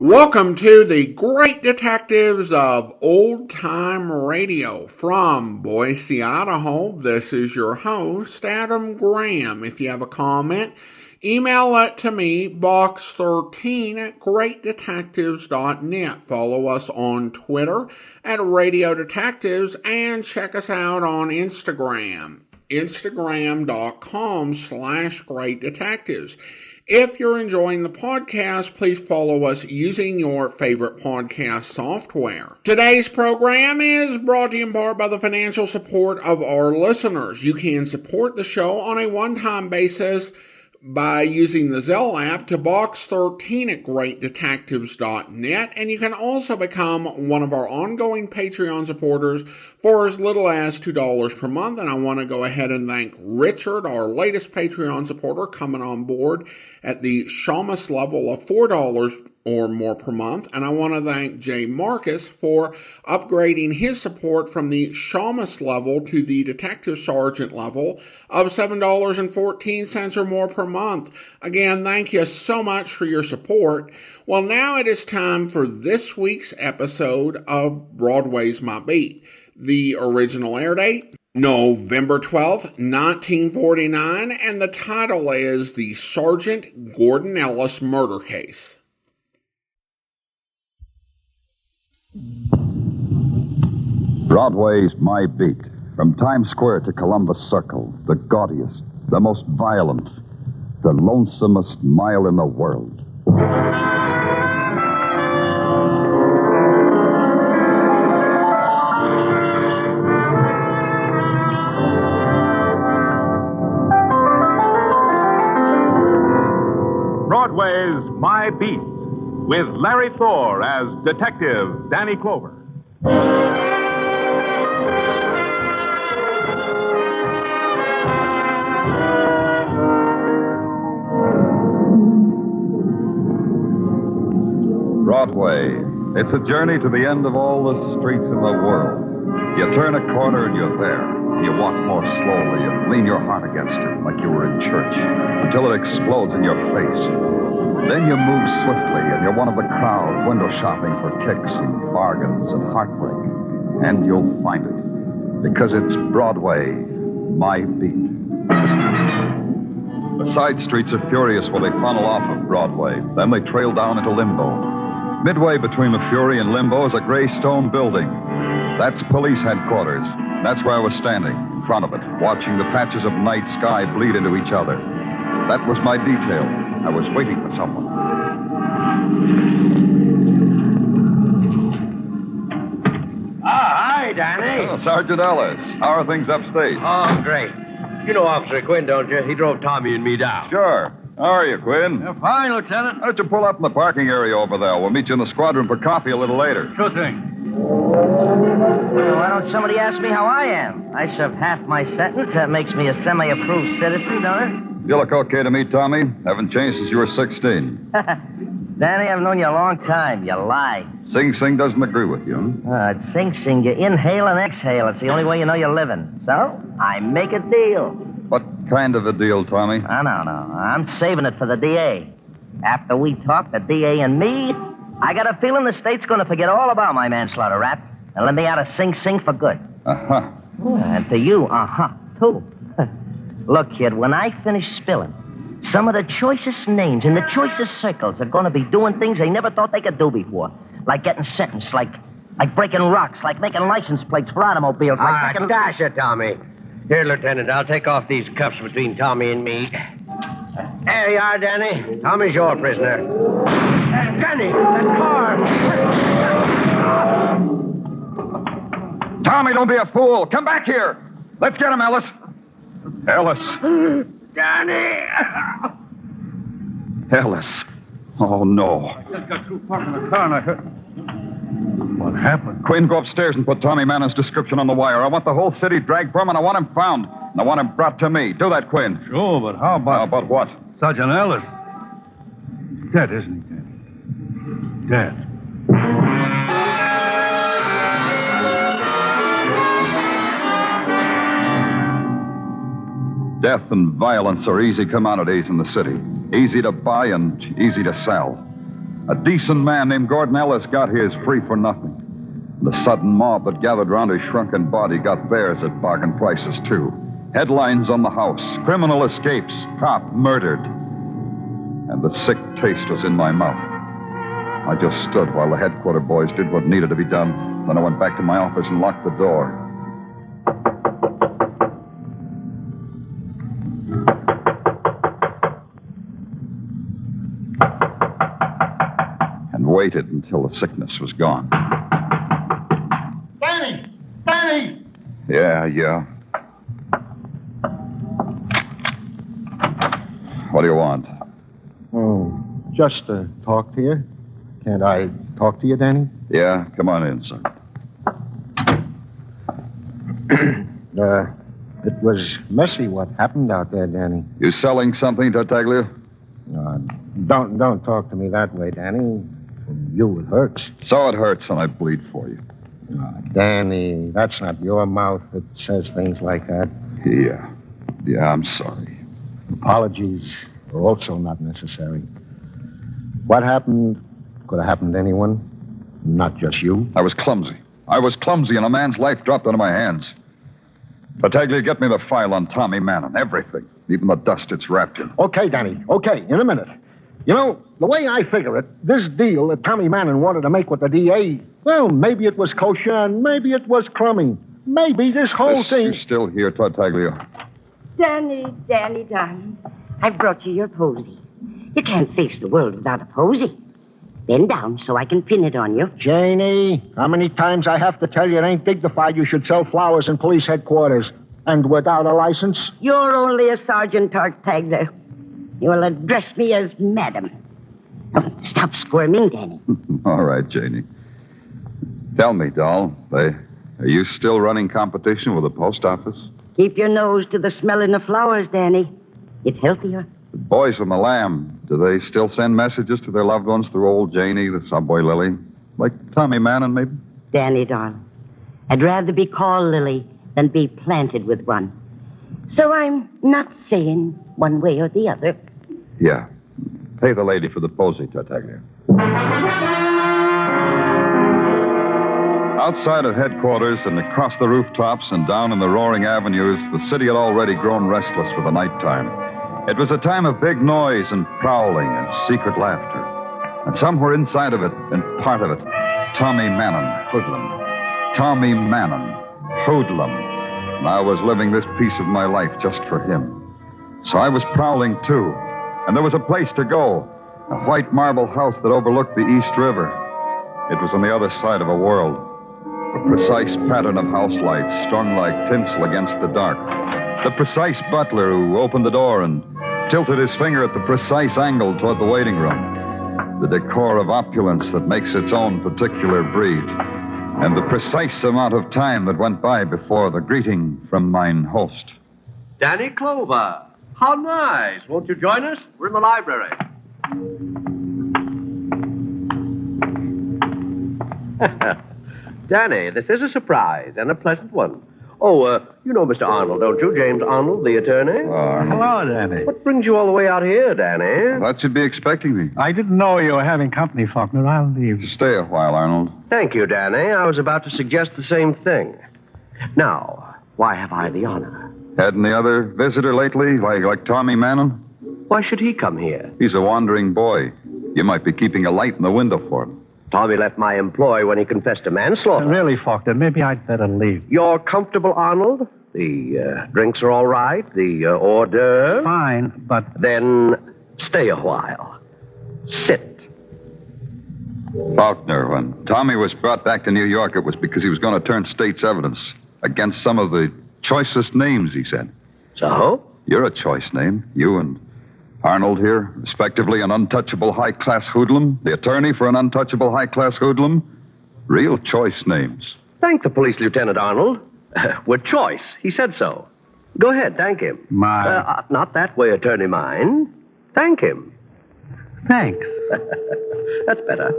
Welcome to the Great Detectives of Old Time Radio. From Boise, Idaho, this is your host, Adam Graham. If you have a comment, email it to me, box13@greatdetectives.net. Follow us on Twitter at Radio Detectives and check us out on Instagram, instagram.com/greatdetectives. If you're enjoying the podcast, please follow us using your favorite podcast software. Today's program is brought to you in part by the financial support of our listeners. You can support the show on a one-time basis by using the Zelle app to box13@greatdetectives.net, and you can also become one of our ongoing Patreon supporters for as little as $2 per month. And I want to go ahead and thank Richard, our latest Patreon supporter, coming on board at the Shamus level of $4 or more per month. And I want to thank Jay Marcus for upgrading his support from the Shamus level to the Detective Sergeant level of $7.14 or more per month. Again, thank you so much for your support. Well, now it is time for this week's episode of Broadway's My Beat. The original air date, November 12th, 1949, and the title is The Sergeant Gordon Ellis Murder Case. Broadway's My Beat. From Times Square to Columbus Circle, the gaudiest, the most violent, the lonesomest mile in the world. Broadway's My Beat, with Larry Thor as Detective Danny Clover. Broadway. It's a journey to the end of all the streets in the world. You turn a corner and you're there. You walk more slowly and lean your heart against it like you were in church until it explodes in your face. Then you move swiftly and you're one of the crowd window shopping for kicks and bargains and heartbreak. And you'll find it because it's Broadway, My Beat. The side streets are furious while they funnel off of Broadway. Then they trail down into limbo. Midway between the Fury and Limbo is a gray stone building. That's police headquarters. That's where I was standing, in front of it, watching the patches of night sky bleed into each other. That was my detail. I was waiting for someone. Hi, Danny. Oh, Sergeant Ellis. How are things upstate? Oh, great. You know Officer Quinn, don't you? He drove Tommy and me down. Sure. How are you, Quinn? Fine, Lieutenant. Why don't you pull up in the parking area over there? We'll meet you in the squadron for coffee a little later. Sure thing. Well, why don't somebody ask me how I am? I served half my sentence. That makes me a semi-approved citizen, don't it? You look okay to me, Tommy. Haven't changed since you were 16. Danny, I've known you a long time. You lie. Sing Sing doesn't agree with you. At Sing Sing, you inhale and exhale. It's the only way you know you're living. So, I make a deal. What kind of a deal, Tommy? No. I'm saving it for the DA. After we talk, the DA and me, I got a feeling the state's going to forget all about my manslaughter rap and let me out of Sing Sing for good. Uh-huh. And to you, too. Look, kid, when I finish spilling, some of the choicest names in the choicest circles are going to be doing things they never thought they could do before. Like getting sentenced, like breaking rocks, like making license plates for automobiles, like making... Stash it, Tommy. Here, Lieutenant, I'll take off these cuffs between Tommy and me. There you are, Danny. Tommy's your prisoner. Danny, that car. Tommy, don't be a fool. Come back here. Let's get him, Ellis. Ellis. Danny. Ellis. Oh, no. I just got through parking the car and I heard... What happened? Quinn, go upstairs and put Tommy Mannon's description on the wire. I want the whole city dragged for him, and I want him found. And I want him brought to me. Do that, Quinn. Sure, but how about... How about what? Sergeant Ellis? He's dead, isn't he, Danny? Dead. Death and violence are easy commodities in the city. Easy to buy and easy to sell. A decent man named Gordon Ellis got his free for nothing. The sudden mob that gathered round his shrunken body got theirs at bargain prices, too. Headlines on the house, criminal escapes, cop murdered. And the sick taste was in my mouth. I just stood while the headquarter boys did what needed to be done. Then I went back to my office and locked the door. And waited until the sickness was gone. Danny! Danny! Yeah. What do you want? Oh, just to talk to you. Can't I talk to you, Danny? Yeah, come on in, son. It was messy what happened out there, Danny. You selling something, Tartaglia? Don't talk to me that way, Danny. From you, it hurts. So it hurts when I bleed for you. Danny, that's not your mouth that says things like that. Yeah, I'm sorry. Apologies are also not necessary. What happened could have happened to anyone, not just you. I was clumsy, and a man's life dropped into my hands. Tartaglia, get me the file on Tommy Mannon, everything, even the dust it's wrapped in. Okay, Danny, okay, in a minute. You know, the way I figure it, this deal that Tommy Mannon wanted to make with the DA, well, maybe it was kosher and maybe it was crummy. Maybe this whole thing... You're still here, Tartaglia. Danny, darling, I've brought you your posy. You can't face the world without a posy. Bend down so I can pin it on you. Janie, how many times I have to tell you it ain't dignified you should sell flowers in police headquarters and without a license? You're only a Sergeant Tartaglia. You'll address me as Madam. Oh, stop squirming, Danny. All right, Janie. Tell me, doll, are you still running competition with the post office? Keep your nose to the smelling of flowers, Danny. It's healthier. The boys from the Lamb, do they still send messages to their loved ones through old Janie, the subway Lily? Like Tommy Mannon, maybe? Danny, darling, I'd rather be called Lily than be planted with one. So I'm not saying one way or the other. Yeah. Pay the lady for the posy, Tartaglia. Outside of headquarters and across the rooftops and down in the roaring avenues, the city had already grown restless for the nighttime. It was a time of big noise and prowling and secret laughter. And somewhere inside of it, and part of it, Tommy Mannon, hoodlum. Tommy Mannon, hoodlum. And I was living this piece of my life just for him. So I was prowling, too. And there was a place to go, a white marble house that overlooked the East River. It was on the other side of a world. A precise pattern of house lights strung like tinsel against the dark. The precise butler who opened the door and tilted his finger at the precise angle toward the waiting room. The decor of opulence that makes its own particular breed. And the precise amount of time that went by before the greeting from mine host. Danny Clover. How nice. Won't you join us? We're in the library. Danny, this is a surprise and a pleasant one. Oh, you know Mr. Arnold, don't you? James Arnold, the attorney. Hello, Danny. What brings you all the way out here, Danny? Thought you'd be expecting me. I didn't know you were having company, Faulkner. I'll leave. Stay a while, Arnold. Thank you, Danny. I was about to suggest the same thing. Now, why have I the honor? Had any other visitor lately, like Tommy Mannon? Why should he come here? He's a wandering boy. You might be keeping a light in the window for him. Tommy left my employ when he confessed to manslaughter. Really, Faulkner, maybe I'd better leave. You're comfortable, Arnold? The drinks are all right? The hors d'oeuvres? Fine, but... Then stay a while. Sit. Faulkner, when Tommy was brought back to New York, it was because he was going to turn state's evidence against some of the choicest names, he said. So? You're a choice name. You and Arnold here, respectively, an untouchable high-class hoodlum, the attorney for an untouchable high-class hoodlum. Real choice names. Thank the police, Lieutenant Arnold. We're choice. He said so. Go ahead, thank him. Not that way, attorney mine. Thank him. Thanks. That's better.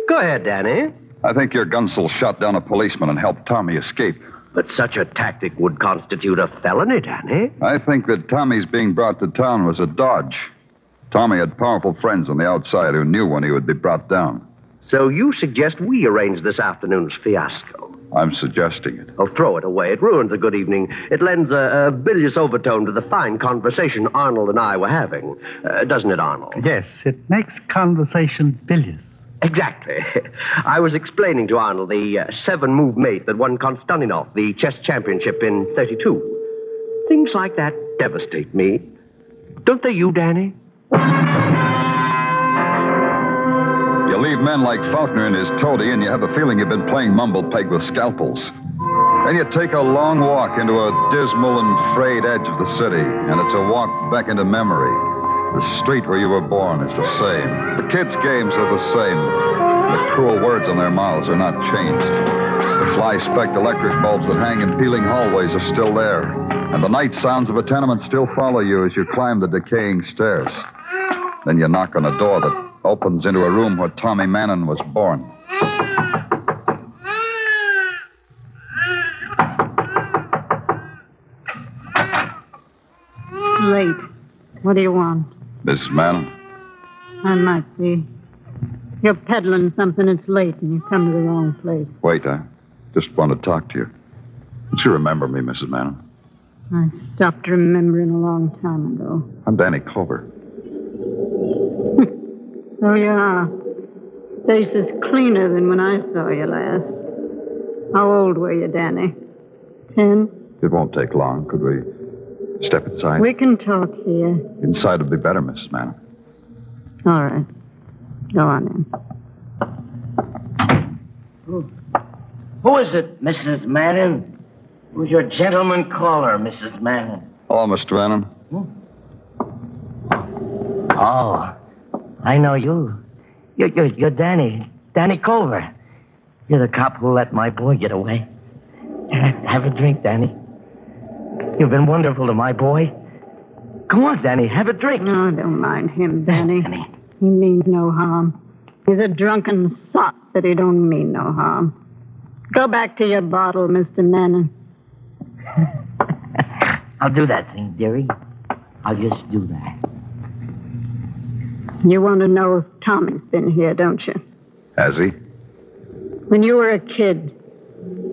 Go ahead, Danny. I think your Gunsel shot down a policeman and helped Tommy escape. But such a tactic would constitute a felony, Danny. I think that Tommy's being brought to town was a dodge. Tommy had powerful friends on the outside who knew when he would be brought down. So you suggest we arrange this afternoon's fiasco? I'm suggesting it. Oh, throw it away. It ruins a good evening. It lends a bilious overtone to the fine conversation Arnold and I were having. Doesn't it, Arnold? Yes, it makes conversation bilious. Exactly. I was explaining to Arnold the 7-move mate that won Konstantinov, the chess championship in 32. Things like that devastate me. Don't they you, Danny? You leave men like Faulkner and his toady, and you have the feeling you've been playing mumble peg with scalpels. Then you take a long walk into a dismal and frayed edge of the city, and it's a walk back into memory. The street where you were born is the same. The kids' games are the same. The cruel words on their mouths are not changed. The fly-specked electric bulbs that hang in peeling hallways are still there. And the night sounds of a tenement still follow you as you climb the decaying stairs. Then you knock on a door that opens into a room where Tommy Mannon was born. It's late. What do you want? Mrs. Mannon? I might be. You're peddling something, it's late, and you come to the wrong place. Wait, I just want to talk to you. Don't you remember me, Mrs. Mannon? I stopped remembering a long time ago. I'm Danny Clover. So you are. Face is cleaner than when I saw you last. How old were you, Danny? 10? It won't take long. Could we step inside? We can talk here. Inside would be better, Mrs. Mannon. All right. Go on in. Who is it, Mrs. Mannon? Who's your gentleman caller, Mrs. Mannon? Hello, Mr. Mannon. Oh, I know you. You're Danny. Danny Clover. You're the cop who let my boy get away. Have a drink, Danny. You've been wonderful to my boy. Come on, Danny, have a drink. No, don't mind him, Danny. Danny. He means no harm. He's a drunken sot, but he don't mean no harm. Go back to your bottle, Mr. Mannon. I'll do that thing, dearie. I'll just do that. You want to know if Tommy's been here, don't you? Has he? When you were a kid,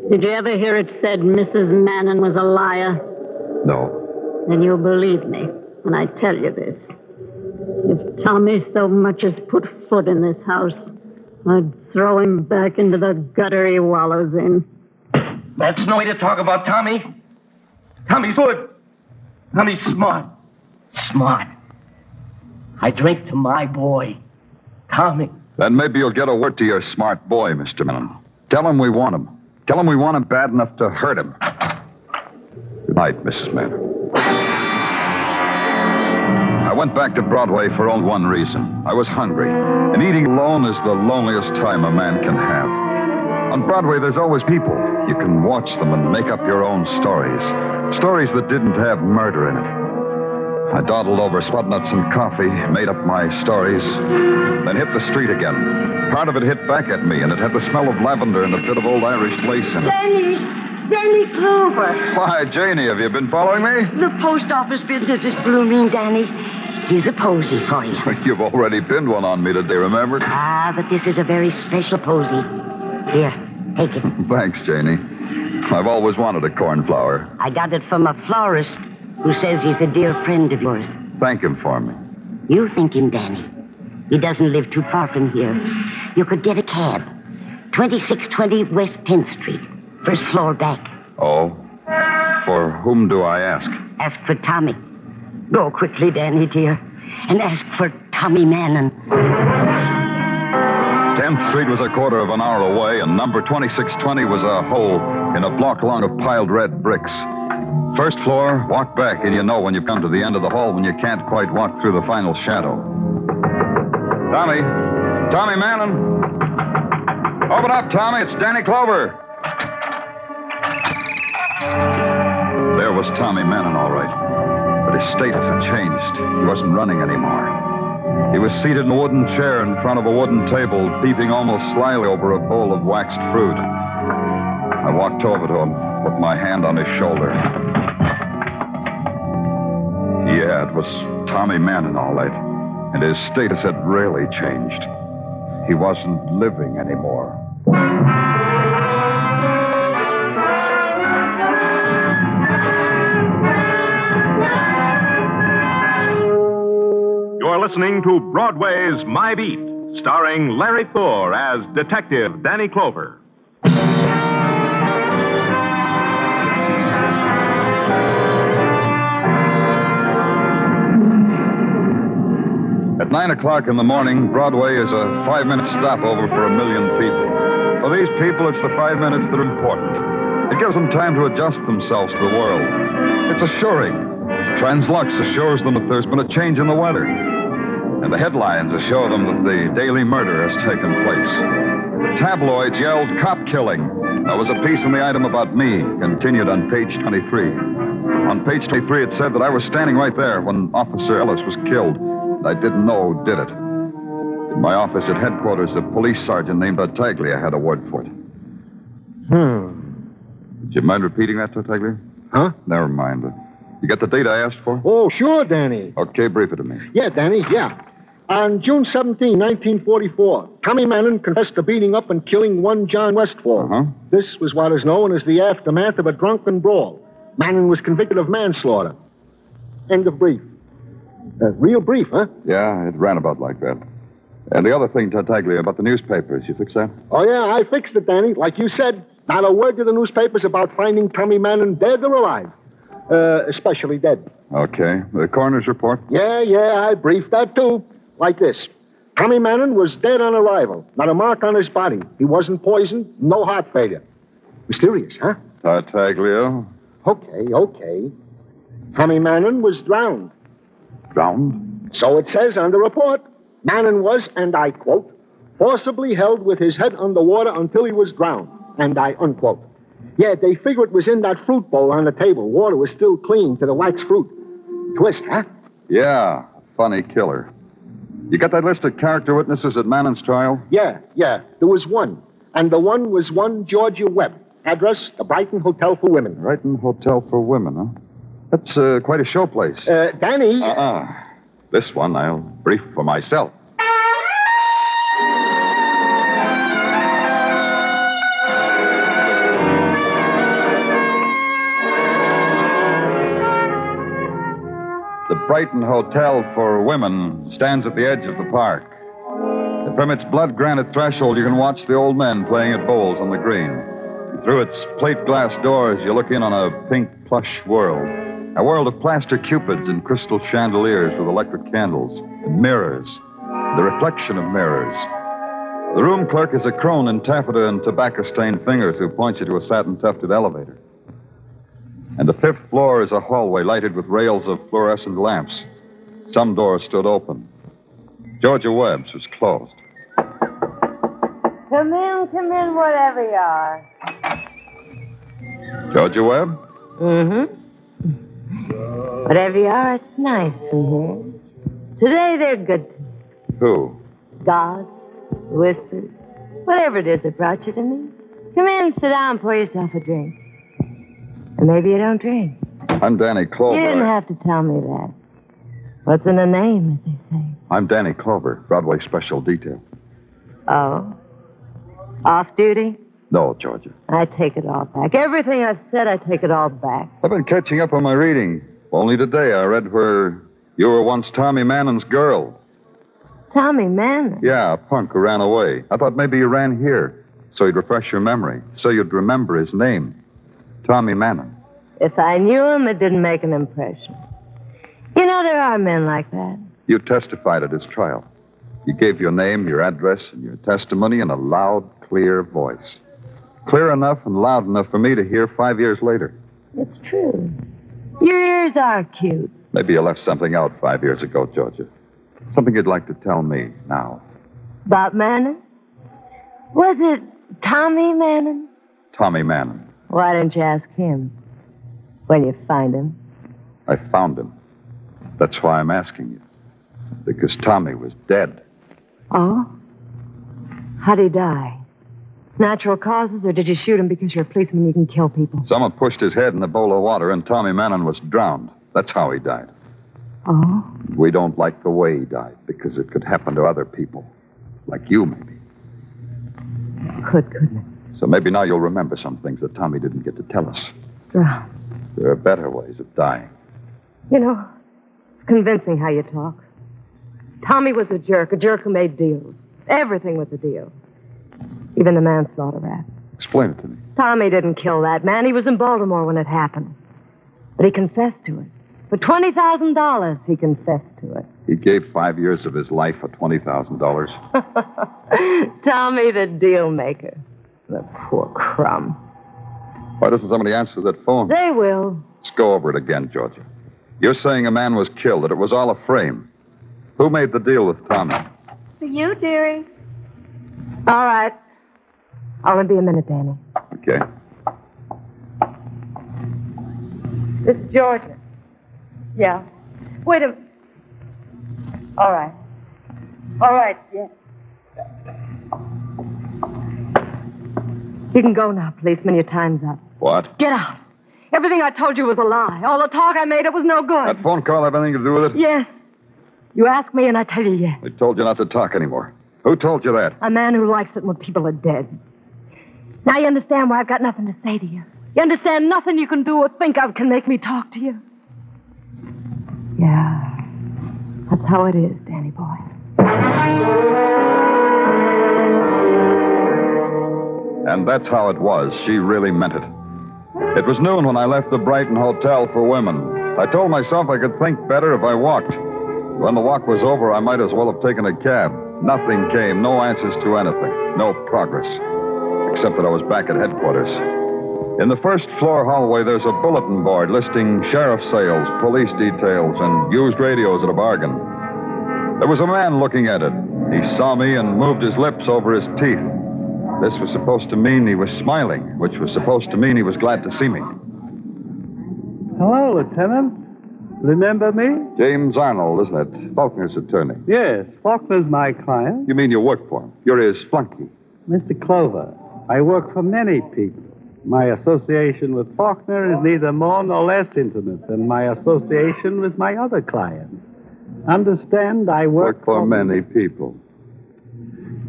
did you ever hear it said Mrs. Mannon was a liar? No. Then you'll believe me when I tell you this. If Tommy so much as put foot in this house, I'd throw him back into the gutter he wallows in. That's no way to talk about Tommy. Tommy's good. Tommy's smart. Smart. I drink to my boy, Tommy. Then maybe you'll get a word to your smart boy, Mr. Mannon. Tell him we want him. Tell him we want him bad enough to hurt him. Good night, Mrs. Mannon. I went back to Broadway for only one reason. I was hungry. And eating alone is the loneliest time a man can have. On Broadway, there's always people. You can watch them and make up your own stories. Stories that didn't have murder in it. I dawdled over spud nuts and coffee, made up my stories, then hit the street again. Part of it hit back at me, and it had the smell of lavender and a bit of old Irish lace in it. Danny Clover. Why, Janie, have you been following me? The post office business is blooming, Danny. Here's a posy for you. You've already pinned one on me today, remember? Ah, but this is a very special posy. Here, take it. Thanks, Janie. I've always wanted a cornflower. I got it from a florist who says he's a dear friend of yours. Thank him for me. You thank him, Danny. He doesn't live too far from here. You could get a cab. 2620 West 10th Street. First floor back. Oh? For whom do I ask? Ask for Tommy. Go quickly, Danny, dear. And ask for Tommy Mannon. 10th Street was a quarter of an hour away, and number 2620 was a hole in a block long of piled red bricks. First floor, walk back, and you know when you come to the end of the hall when you can't quite walk through the final shadow. Tommy. Tommy Mannon. Open up, Tommy. It's Danny Clover. There was Tommy Mannon, all right. But his status had changed. He wasn't running anymore. He was seated in a wooden chair in front of a wooden table, peeping almost slyly over a bowl of waxed fruit. I walked over to him, put my hand on his shoulder. Yeah, it was Tommy Mannon, all right. and his status had really changed. He wasn't living anymore. You're listening to Broadway's My Beat, starring Larry Thor as Detective Danny Clover. At 9 o'clock in the morning, Broadway is a 5-minute stopover for 1 million people. For these people, it's the 5 minutes that are important. It gives them time to adjust themselves to the world. It's assuring. Translux assures them that there's been a change in the weather. And the headlines assure them that the daily murder has taken place. The tabloids yelled, "Cop killing." There was a piece in the item about me, continued on page 23. On page 23, it said that I was standing right there when Officer Ellis was killed. I didn't know who did it. In my office at headquarters, a police sergeant named Tartaglia had a word for it. Would you mind repeating that, Tartaglia? Huh? Never mind. You got the date I asked for? Oh, sure, Danny. Okay, brief it to me. Yeah, Danny, yeah. On June 17, 1944, Tommy Manning confessed to beating up and killing one John Westfall. Uh-huh. This was what is known as the aftermath of a drunken brawl. Manning was convicted of manslaughter. End of brief. Real brief, huh? Yeah, it ran about like that. And the other thing, Tartaglia, about the newspapers, you fix that? Oh, yeah, I fixed it, Danny. Like you said, not a word to the newspapers about finding Tommy Manning dead or alive. Especially dead. Okay. The coroner's report? Yeah, I briefed that, too. Like this. Tommy Manning was dead on arrival. Not a mark on his body. He wasn't poisoned. No heart failure. Mysterious, huh? Tartaglia. Okay. Tommy Manning was drowned. Drowned? So it says on the report. Manning was, and I quote, forcibly held with his head underwater until he was drowned, and I unquote. Yeah, they figure it was in that fruit bowl on the table. Water was still clean to the wax fruit. Twist, huh? Yeah, funny killer. You got that list of character witnesses at Manning's trial? Yeah. There was one. And the one was one Georgia Webb. Address, the Brighton Hotel for Women. Brighton Hotel for Women, huh? That's quite a showplace. Danny... This one I'll brief for myself. The Brighton Hotel for Women stands at the edge of the park. And from its blood-granite threshold, you can watch the old men playing at bowls on the green. And through its plate glass doors, you look in on a pink plush world. A world of plaster cupids and crystal chandeliers with electric candles and mirrors, the reflection of mirrors. The room clerk is a crone in taffeta and tobacco-stained fingers who points you to a satin-tufted elevator. And the 5th floor is a hallway lighted with rails of fluorescent lamps. Some doors stood open. Georgia Webb's was closed. Come in, whatever you are. Georgia Webb? Mm-hmm. Whatever you are, it's nice from here. Today they're good to me. Who? God, whispers, whatever it is that brought you to me. Come in, sit down, pour yourself a drink. And maybe you don't drink. I'm Danny Clover. You didn't have to tell me that. What's in a name, as they say? I'm Danny Clover, Broadway Special Detail. Oh? Off duty? No, Georgia. I take it all back. Everything I've said, I take it all back. I've been catching up on my reading. Only today I read where you were once Tommy Manning's girl. Tommy Manning? Yeah, a punk who ran away. I thought maybe you ran here so you'd refresh your memory, so you'd remember his name. Tommy Manning. If I knew him, it didn't make an impression. You know, there are men like that. You testified at his trial. You gave your name, your address, and your testimony in a loud, clear voice. Clear enough and loud enough for me to hear 5 years later. It's true. Your ears are cute. Maybe you left something out 5 years ago, Georgia. Something you'd like to tell me now. About Manning? Was it Tommy Manning? Tommy Manning. Why didn't you ask him when you find him? I found him. That's why I'm asking you. Because Tommy was dead. Oh? How'd he die? Natural causes, or did you shoot him because you're a policeman and you can kill people? Someone pushed his head in a bowl of water, and Tommy Manning was drowned. That's how he died. Oh? We don't like the way he died because it could happen to other people. Like you, maybe. Couldn't it? So maybe now you'll remember some things that Tommy didn't get to tell us. Drown. There are better ways of dying. You know, it's convincing how you talk. Tommy was a jerk who made deals. Everything was a deal. Even the manslaughter rap. Explain it to me. Tommy didn't kill that man. He was in Baltimore when it happened. But he confessed to it. For $20,000, he confessed to it. He gave 5 years of his life for $20,000. Tommy the deal maker. The poor crumb. Why doesn't somebody answer that phone? They will. Let's go over it again, Georgia. You're saying a man was killed, that it was all a frame. Who made the deal with Tommy? For you, dearie. All right. I'll be a minute, Danny. Okay. This is Georgia. Yeah. Wait a minute. All right. All right, yeah. You can go now, policeman. Your time's up. What? Get out. Everything I told you was a lie. All the talk I made, it was no good. That phone call have anything to do with it? Yes. You ask me, and I tell you yes. They told you not to talk anymore. Who told you that? A man who likes it when people are dead. Now you understand why I've got nothing to say to you. You understand nothing you can do or think of can make me talk to you. Yeah. That's how it is, Danny boy. And that's how it was. She really meant it. It was noon when I left the Brighton Hotel for women. I told myself I could think better if I walked. When the walk was over, I might as well have taken a cab. Nothing came, no answers to anything, no progress. Except that I was back at headquarters. In the first floor hallway, there's a bulletin board listing sheriff sales, police details, and used radios at a bargain. There was a man looking at it. He saw me and moved his lips over his teeth. This was supposed to mean he was smiling, which was supposed to mean he was glad to see me. Hello, Lieutenant. Remember me? James Arnold, isn't it? Faulkner's attorney. Yes, Faulkner's my client. You mean you work for him? You're his flunky. Mr. Clover, I work for many people. My association with Faulkner is neither more nor less intimate than my association with my other clients. Understand, I work for many people.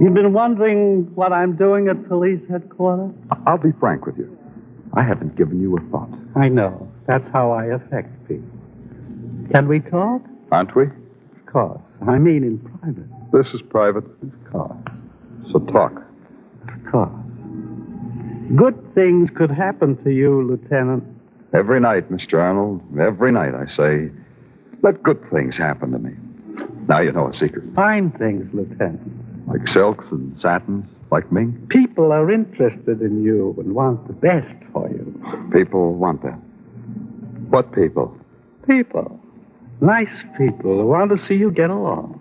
You've been wondering what I'm doing at police headquarters? I'll be frank with you. I haven't given you a thought. I know. That's how I affect people. Can we talk? Aren't we? Of course. I mean in private. This is private. Of course. So talk. Of course. Good things could happen to you, Lieutenant. Every night, Mr. Arnold. Every night I say, let good things happen to me. Now you know a secret. Fine things, Lieutenant. Like silks and satins, like me? People are interested in you and want the best for you. People want that. What people? People. Nice people who want to see you get along.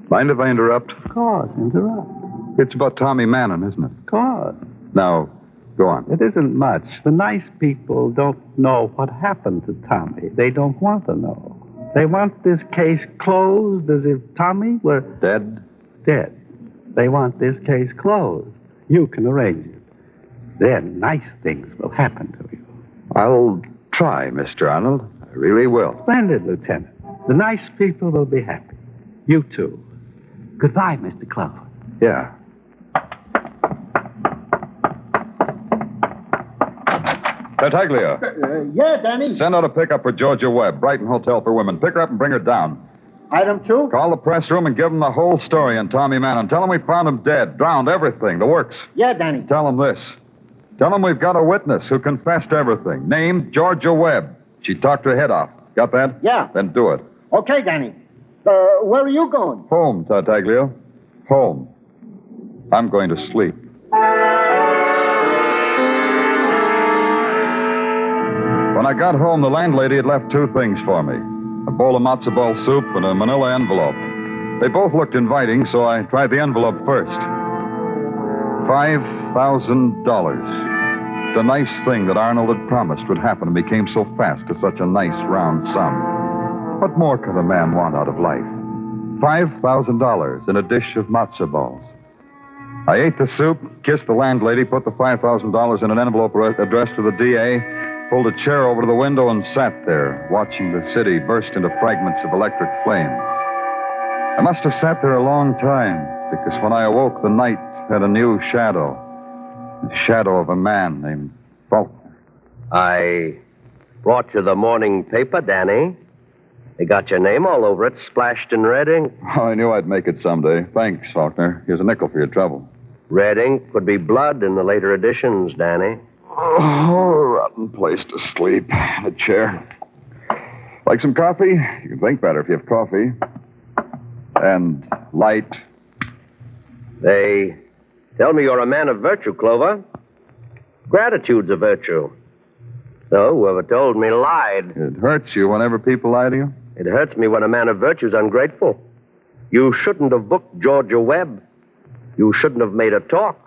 Mind if I interrupt? Of course, interrupt. It's about Tommy Mannon, isn't it? Of course. Now, go on. It isn't much. The nice people don't know what happened to Tommy. They don't want to know. They want this case closed as if Tommy were... Dead? Dead. They want this case closed. You can arrange it. Then nice things will happen to you. I'll try, Mr. Arnold. I really will. Splendid, Lieutenant. The nice people will be happy. You too. Goodbye, Mr. Clover. Yeah. Tartaglia. Yeah, Danny. Send out a pickup for Georgia Webb, Brighton Hotel for Women. Pick her up and bring her down. Item 2? Call the press room and give them the whole story on Tommy Mannon. Tell them we found him dead, drowned, everything, the works. Yeah, Danny. Tell them this. Tell them we've got a witness who confessed everything. Named Georgia Webb. She talked her head off. Got that? Yeah. Then do it. Okay, Danny. Where are you going? Home, Tartaglia. Home. I'm going to sleep. When I got home, the landlady had left 2 things for me. A bowl of matzo ball soup and a manila envelope. They both looked inviting, so I tried the envelope first. $5,000. The nice thing that Arnold had promised would happen and became so fast to such a nice round sum. What more could a man want out of life? $5,000 in a dish of matzo balls. I ate the soup, kissed the landlady, put the $5,000 in an envelope addressed to the DA, pulled a chair over to the window and sat there, watching the city burst into fragments of electric flame. I must have sat there a long time, because when I awoke, the night had a new shadow. The shadow of a man named Faulkner. I brought you the morning paper, Danny. They got your name all over it, splashed in red ink. Oh, I knew I'd make it someday. Thanks, Faulkner. Here's a nickel for your trouble. Red ink could be blood in the later editions, Danny. Oh, rotten place to sleep. In a chair. Like some coffee? You can think better if you have coffee. And light. They tell me you're a man of virtue, Clover. Gratitude's a virtue. So whoever told me lied. It hurts you whenever people lie to you? It hurts me when a man of virtue's ungrateful. You shouldn't have booked Georgia Webb. You shouldn't have made her talk.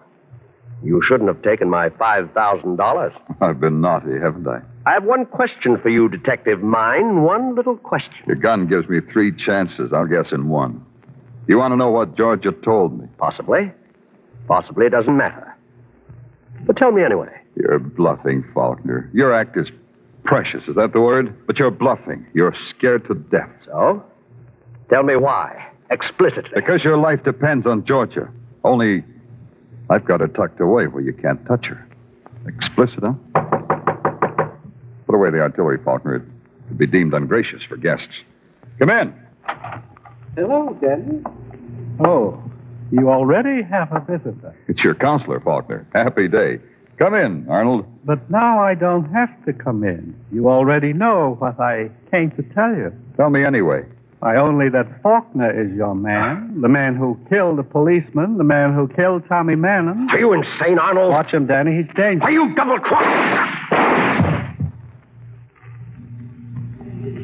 You shouldn't have taken my $5,000. I've been naughty, haven't I? I have one question for you, Detective Mine. One little question. Your gun gives me 3 chances. I'll guess in 1. You want to know what Georgia told me? Possibly. Possibly. It doesn't matter. But tell me anyway. You're bluffing, Faulkner. Your act is precious. Is that the word? But you're bluffing. You're scared to death. So? Tell me why. Explicitly. Because your life depends on Georgia. Only I've got her tucked away where you can't touch her. Explicit, huh? Put away the artillery, Faulkner. It would be deemed ungracious for guests. Come in. Hello, Danny. Oh, you already have a visitor. It's your counselor, Faulkner. Happy day. Come in, Arnold. But now I don't have to come in. You already know what I came to tell you. Tell me anyway. Only that Faulkner is your man. The man who killed the policeman. The man who killed Tommy Mannon. Are you insane, Arnold? Watch him, Danny. He's dangerous. Are you double-crossed?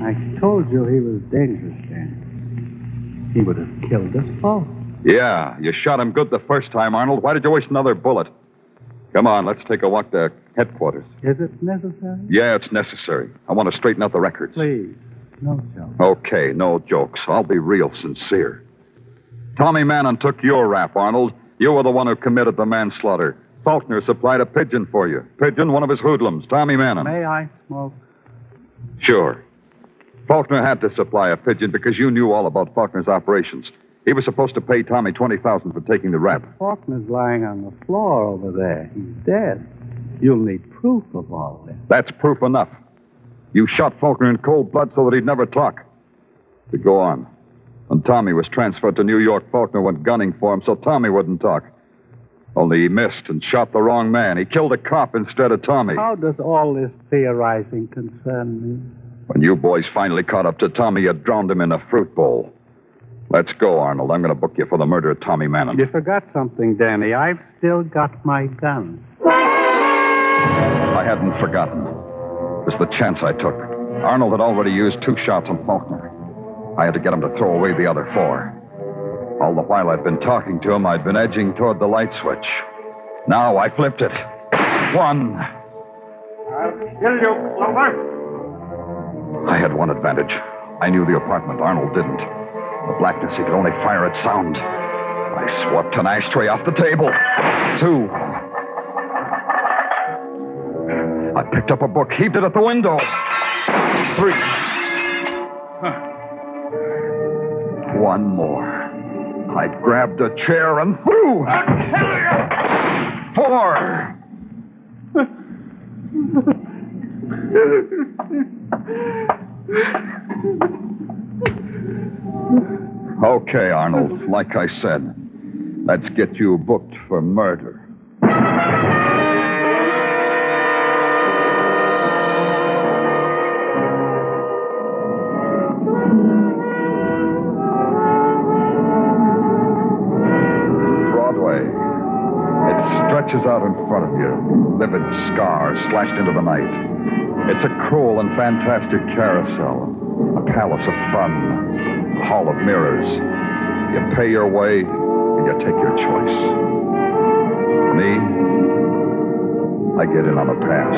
I told you he was dangerous, Danny. He would have killed us both. Yeah, you shot him good the first time, Arnold. Why did you waste another bullet? Come on, let's take a walk to headquarters. Is it necessary? Yeah, it's necessary. I want to straighten out the records. Please, no joke. Okay, no jokes. I'll be real sincere. Tommy Mannon took your rap, Arnold. You were the one who committed the manslaughter. Faulkner supplied a pigeon for you. Pigeon, one of his hoodlums, Tommy Mannon. May I smoke? Sure. Faulkner had to supply a pigeon because you knew all about Faulkner's operations. He was supposed to pay Tommy $20,000 for taking the rap. Faulkner's lying on the floor over there. He's dead. You'll need proof of all this. That's proof enough. You shot Faulkner in cold blood so that he'd never talk. To go on. When Tommy was transferred to New York, Faulkner went gunning for him so Tommy wouldn't talk. Only he missed and shot the wrong man. He killed a cop instead of Tommy. How does all this theorizing concern me? When you boys finally caught up to Tommy, you drowned him in a fruit bowl. Let's go, Arnold. I'm going to book you for the murder of Tommy Mannon. You forgot something, Danny. I've still got my gun. I hadn't forgotten. It was the chance I took. Arnold had already used 2 shots on Faulkner. I had to get him to throw away the other 4. All the while I'd been talking to him, I'd been edging toward the light switch. Now I flipped it. 1. I'll kill you, Clover. I had one advantage. I knew the apartment. Arnold didn't. The blackness, he could only fire at sound. I swept an ashtray off the table. 2. I picked up a book, heaved it at the window. 3. 1 more. I grabbed a chair and threw. I'll kill you. 4. Okay, Arnold. Like I said, let's get you booked for murder. Broadway. It stretches out in front of you, livid scars slashed into the night. It's a cruel and fantastic carousel, a palace of fun, a hall of mirrors. You pay your way, and you take your choice. Me, I get in on the pass.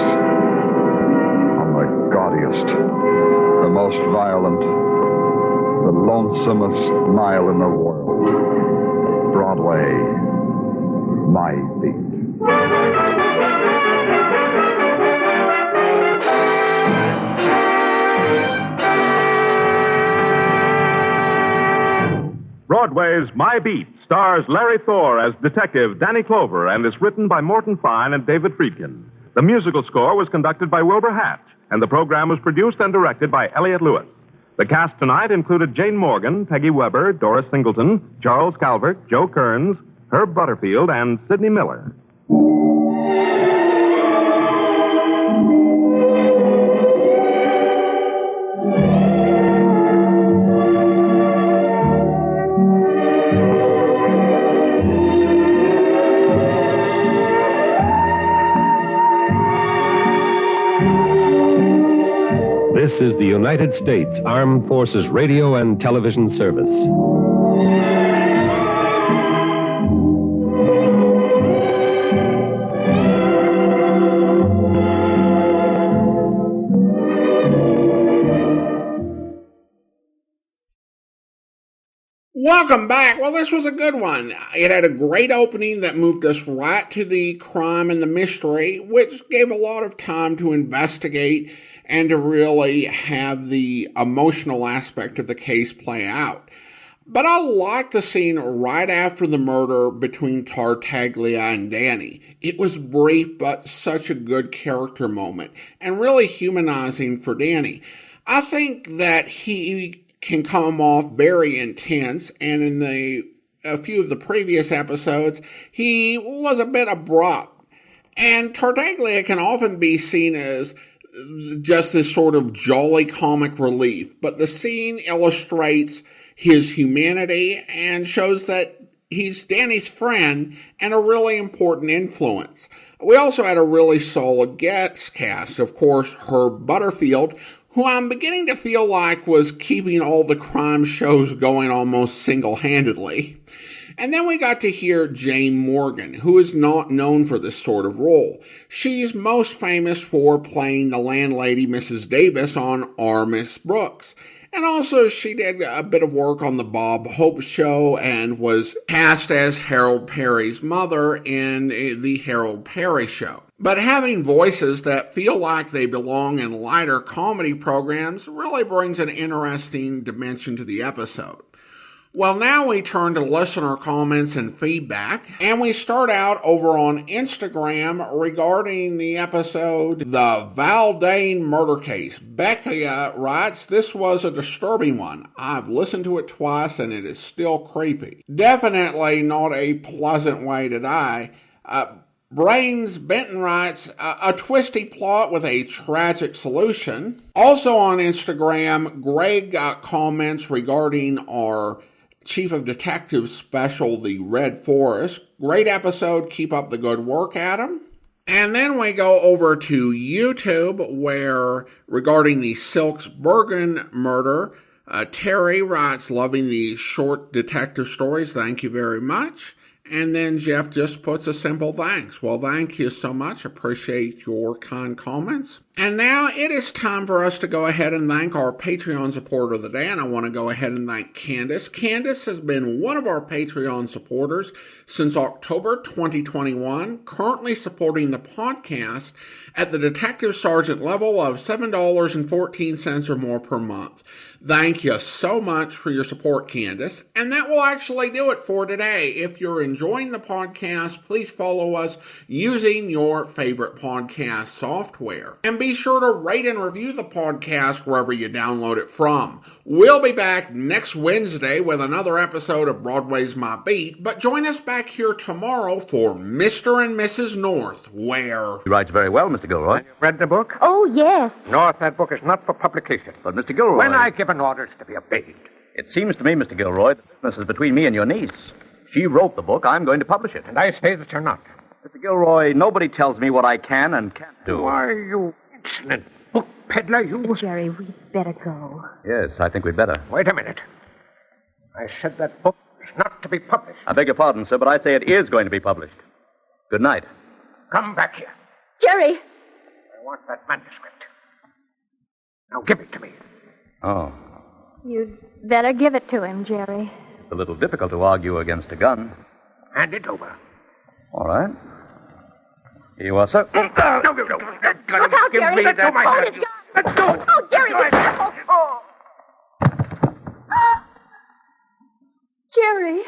I'm the gaudiest, the most violent, the lonesomest mile in the world. Broadway, my beat. Broadway's My Beat stars Larry Thor as Detective Danny Clover and is written by Morton Fine and David Friedkin. The musical score was conducted by Wilbur Hatch, and the program was produced and directed by Elliott Lewis. The cast tonight included Jane Morgan, Peggy Weber, Doris Singleton, Charles Calvert, Joe Kearns, Herb Butterfield, and Sidney Miller. This is the United States Armed Forces Radio and Television Service. Welcome back. Well, this was a good one. It had a great opening that moved us right to the crime and the mystery, which gave a lot of time to investigate and to really have the emotional aspect of the case play out. But I liked the scene right after the murder between Tartaglia and Danny. It was brief, but such a good character moment, and really humanizing for Danny. I think that he can come off very intense, and in a few of the previous episodes, he was a bit abrupt. And Tartaglia can often be seen as just this sort of jolly comic relief, but the scene illustrates his humanity and shows that he's Danny's friend and a really important influence. We also had a really solid guest cast. Of course, Herb Butterfield, who I'm beginning to feel like was keeping all the crime shows going almost single-handedly. And then we got to hear Jane Morgan, who is not known for this sort of role. She's most famous for playing the landlady Mrs. Davis on Our Miss Brooks. And also she did a bit of work on the Bob Hope Show and was cast as Harold Perry's mother in the Harold Perry Show. But having voices that feel like they belong in lighter comedy programs really brings an interesting dimension to the episode. Well, now we turn to listener comments and feedback, and we start out over on Instagram regarding the episode, The Valdane Murder Case. Becky writes, "This was a disturbing one. I've listened to it twice and it is still creepy. Definitely not a pleasant way to die." Brains Benton writes, a twisty plot with a tragic solution. Also on Instagram, Greg comments regarding our Chief of Detectives special, The Red Forest. Great episode. Keep up the good work, Adam. And then we go over to YouTube, where regarding the Silks Bergen murder, Terry writes, "Loving the short detective stories. Thank you very much." And then Jeff just puts a simple thanks. Well, thank you so much. Appreciate your kind comments. And now it is time for us to go ahead and thank our Patreon supporter of the day. And I want to go ahead and thank Candace. Candace has been one of our Patreon supporters since October 2021, currently supporting the podcast at the Detective Sergeant level of $7.14 or more per month. Thank you so much for your support, Candace. And that will actually do it for today. If you're enjoying the podcast, please follow us using your favorite podcast software. And be sure to rate and review the podcast wherever you download it from. We'll be back next Wednesday with another episode of Broadway's My Beat, but join us back here tomorrow for Mr. and Mrs. North, where... He writes very well, Mr. Gilroy. You read the book? Oh, yes. North, that book is not for publication. But, Mr. Gilroy... When I give an orders to be obeyed. It seems to me, Mr. Gilroy, the business is between me and your niece. She wrote the book. I'm going to publish it. And I say that you're not. Mr. Gilroy, nobody tells me what I can and can't do. Why, you insolent book peddler, you... Jerry, we'd better go. Yes, I think we'd better. Wait a minute. I said that book is not to be published. I beg your pardon, sir, but I say it is going to be published. Good night. Come back here. Jerry! I want that manuscript. Now give it to me. Oh. You'd better give it to him, Jerry. It's a little difficult to argue against a gun. Hand it over. All right. Here you are, sir. No. That gun. Look out, Give Jerry. me Let that go. gun. His gun. Let go. Oh, Jerry. Oh. Jerry,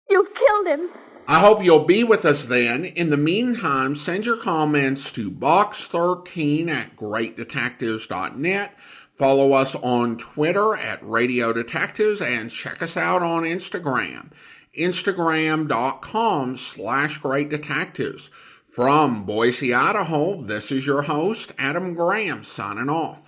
you killed him. I hope you'll be with us then. In the meantime, send your comments to box13@greatdetectives.net. Follow us on Twitter at Radio Detectives and check us out on Instagram. Instagram.com/greatdetectives. From Boise, Idaho, this is your host, Adam Graham, signing off.